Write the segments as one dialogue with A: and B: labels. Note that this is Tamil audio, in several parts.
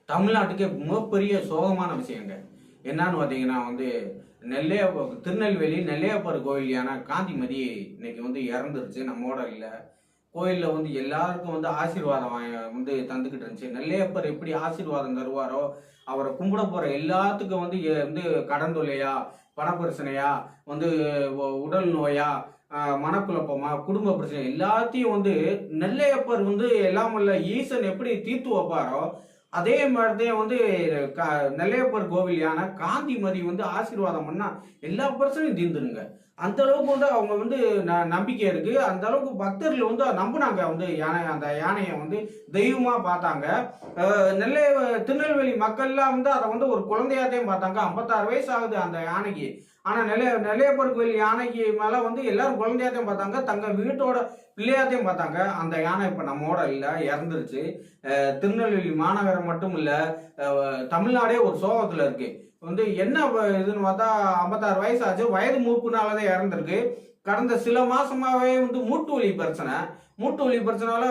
A: தமிழ்நாட்டுக்கு மிகப்பெரிய சோகமான விஷயங்க. என்னன்னு பார்த்தீங்கன்னா திருநெல்வேலி நெல்லையப்பர் கோயில் காந்திமதி இன்னைக்கு இறந்துருச்சு. நம்மோட இல்லை. கோயிலில் எல்லாருக்கும் ஆசீர்வாதம் தந்துக்கிட்டு இருந்துச்சு. நெல்லையப்பர் எப்படி ஆசீர்வாதம் தருவாரோ, அவரை கும்பிட போற எல்லாத்துக்கும் கடன் தொல்லையா, பணப்பிரச்சனையா, உடல் நோயா, மனக்குழப்பமா, குடும்ப பிரச்சனை எல்லாத்தையும் நெல்லையப்பர் எல்லாம் வல்ல ஈசன் எப்படி தீர்த்து வைப்பாரோ, அதே மாதிரிதான் நெல்லையப்பர் கோவில் காந்திமதி ஆசீர்வாதம் பண்ணா எல்லா பிரச்சனையும் தீர்ந்துருங்க. அந்த அளவுக்கு அவங்க நம்பிக்கை இருக்கு. அந்த அளவுக்கு பக்தர்கள் நம்பினாங்க. அந்த யானையை தெய்வமா பார்த்தாங்க. திருநெல்வேலி மக்கள்லாம் அதை ஒரு குழந்தையாத்தையும் பார்த்தாங்க. 56 வயசு ஆகுது அந்த யானைக்கு. ஆனா நெல்லையப்பர் கோயில் யானைக்கு மேல எல்லாரும் குழந்தையாத்தையும் பார்த்தாங்க. தங்க வீட்டோட பிள்ளையாத்தையும் பார்த்தாங்க. அந்த யானை இப்ப நம்மோட இல்ல, இறந்துருச்சு. திருநெல்வேலி மாநகரம் மட்டும் இல்ல, தமிழ்நாடே ஒரு சோகத்துல இருக்கு. என்ன இதுன்னு பார்த்தா 56 வயசு ஆச்சு. வயது மூப்புனாலதான் இறந்திருக்கு. கடந்த சில மாசமாவே மூட்டு வலி பிரச்சனை. மூட்டு வலி பிரச்சனால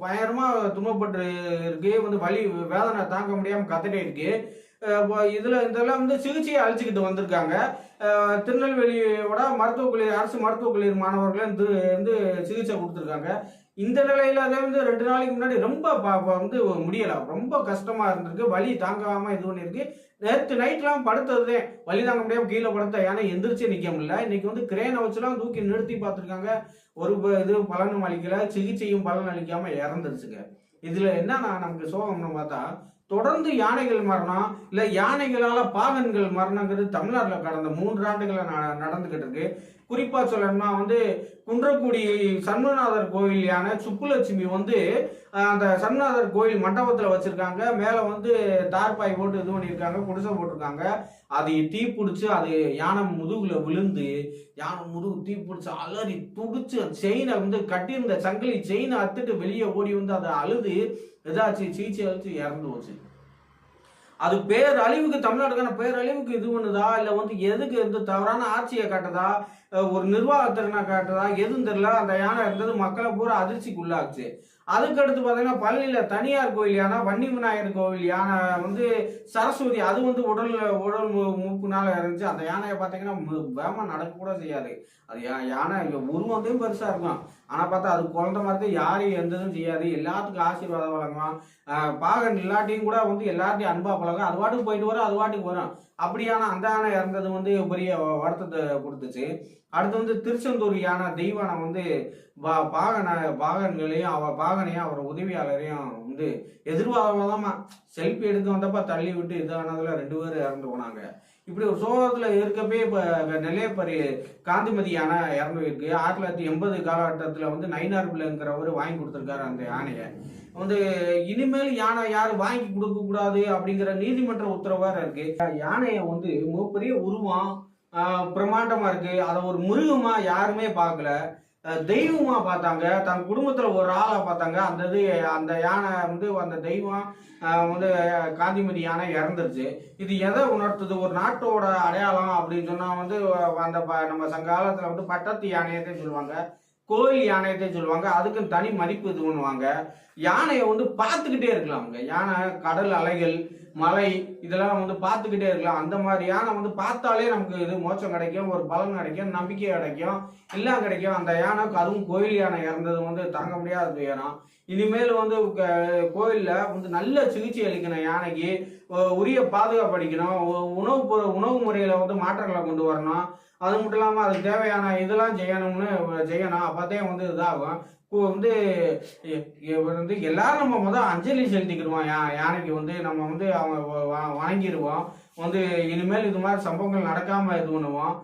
A: பயங்கரமா துன்பப்பட்டு இருக்கு. வலி வேதனை தாங்க முடியாம கத்துட்டே இருக்கு. இதெல்லாம் சிகிச்சையை அழிச்சுக்கிட்டு வந்திருக்காங்க. திருநெல்வேலியோட அரசு மருத்துவக் கல்லூரி மாணவர்கள் சிகிச்சை கொடுத்துருக்காங்க. இந்த நிலையில 2 நாளைக்கு முன்னாடி ரொம்ப முடியல, ரொம்ப கஷ்டமா இருந்திருக்கு. வலி தாங்காம இது பண்ணிருக்கு. நேற்று நைட்லாம் படுத்ததே வலி தாங்க முடியாம கீழே படுத்த யானை எந்திரிச்சு நிக்க முடியல. இன்னைக்கு கிரேனை வச்சுலாம் தூக்கி நிறுத்தி பார்த்துருக்காங்க. ஒரு இது பலனும் அளிக்கல, சிகிச்சையும் பலன் அளிக்காம இறந்துருச்சுங்க. இதுல என்னன்னா நமக்கு சோகம்னு பார்த்தா, தொடர்ந்து யானைகள் மரணம், இல்ல யானைகளால பாகன்கள் மரணங்கிறது தமிழ்நாட்டில் கடந்த 3 ஆண்டுகள நடந்துகிட்டு இருக்கு. குறிப்பா சொல்லணும்னா குன்றக்குடி சண்முகநாதர் கோயில் யானை சுப்புலட்சுமி அந்த சண்முகநாதர் கோயில் மண்டபத்துல வச்சிருக்காங்க. மேல தார்பாய் போட்டு இது பண்ணியிருக்காங்க, குடிசை போட்டிருக்காங்க. அது தீ பிடிச்சு, அது யானை முதுகுல விழுந்து, யானை முதுகு தீ பிடிச்சு அலறி துடிச்சு, செயினை கட்டியிருந்த சங்கிலி செயினை அத்துட்டு வெளியே ஓடி அதை அழுது ஏதாச்சும் சிகிச்சை அழிச்சு இறந்து போச்சு. அது பேரழிவுக்கு, தமிழ்நாட்டுக்கான பேரழிவுக்கு இது பண்ணுதா, இல்ல எதுக்கு தவறான ஆட்சியை காட்டுதா, ஒரு நிர்வாகத்திறனை காட்டுதா, எதுவும் தெரியல. அந்த யானை இருந்தது மக்களை பூரா அதிர்ச்சிக்குள்ளாச்சு. அதுக்கடுத்து பார்த்தீங்கன்னா பழனியில தனியார் கோயில் யானை, வன்னி விநாயகர் கோவில் யானை சரஸ்வதி, அது உடல் மூப்புனால இருந்துச்சு. அந்த யானையை பார்த்தீங்கன்னா வேகமா நடக்க கூட செய்யாது. அது யானை உருவம் பெருசா இருக்கும். ஆனா பார்த்தா அது குழந்தை மாதிரி யாரையும் எந்ததும் செய்யாது. எல்லாத்துக்கும் ஆசீர்வாதம் வழங்குவான். பாகன் இல்லாட்டியும் கூட எல்லார்ட்டையும் அன்பா பழகும். அது வாட்டுக்கு போயிட்டு வரும், அது வாட்டுக்கு வரும். அப்படியான அந்த யானை இறந்தது பெரிய வருத்தத்தை கொடுத்துச்சு. அடுத்து திருச்செந்தூர் யானை தெய்வானை பாகன்களையும் பாகனையும் அவர் உதவியாளரையும் எதிர்வாதமா செல்ஃபி எடுக்க வந்தப்ப தள்ளி விட்டு இதானதுல 2 பேர் இறந்து போனாங்க. இப்படி ஒரு சோகத்துல இருக்கப்பே இப்ப நெல்லையப்பர் காந்திமதி யானை இறந்து இருக்கு. 1980 காலகட்டத்துல நயினார் பிள்ளைங்கிறவர் வாங்கி கொடுத்திருக்காரு அந்த யானையை. இனிமேல் யானை யாரும் வாங்கி கொடுக்க கூடாது அப்படிங்கிற நீதிமன்ற உத்தரவு வேற இருக்கு. யானையை மிகப்பெரிய உருவம், பிரமாண்டமா இருக்கு. அதை ஒரு மிருகமா யாருமே பார்க்கல, தெய்வமா பார்த்தாங்க. தன் குடும்பத்துல ஒரு ஆளா பார்த்தாங்க. அந்த யானை அந்த தெய்வம் காந்திமதி யானை இறந்துருச்சு. இது எதை உணர்த்துது? ஒரு நாட்டோட அடையாளம் அப்படின்னு சொன்னா அந்த நம்ம சங்ககாலத்துல பட்டத்து யானையத்தையும் சொல்லுவாங்க, கோயில் யானையத்தையும் சொல்லுவாங்க. அதுக்கு தனி மதிப்பு இது பண்ணுவாங்க. யானையை பார்த்துக்கிட்டே இருக்கலாம்ங்க. யானை கடல் அலைகள், மலை இதெல்லாம் பார்த்துக்கிட்டே இருக்கலாம். அந்த மாதிரி யானை பார்த்தாலே நமக்கு இது மோட்சம் கிடைக்கும், ஒரு பலன் கிடைக்கும், நம்பிக்கை கிடைக்கும், எல்லாம் கிடைக்கும். அந்த யானைக்கு, அதுவும் கோயில் யானை இறந்தது தாங்க முடியாத துயரம். இனிமேல் கோயில்ல நல்ல சிகிச்சை அளிக்கணும். யானைக்கு உரிய பாதுகாப்பு அளிக்கணும். உணவு முறையில மாற்றங்களை கொண்டு வரணும். அது மட்டும் இல்லாம அதுக்கு தேவையான இதெல்லாம் செய்யணும். அப்பதான் இதாகும். எல்லாரும் நம்ம அஞ்சலி செலுத்திக்கிடுவோம். யானைக்கு நம்ம அவங்க வணங்கிடுவோம். இனிமேல் இது மாதிரி சம்பவங்கள் நடக்காம இது பண்ணுவோம்.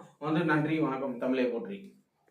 A: நன்றி, வணக்கம். தமிழை போற்றி.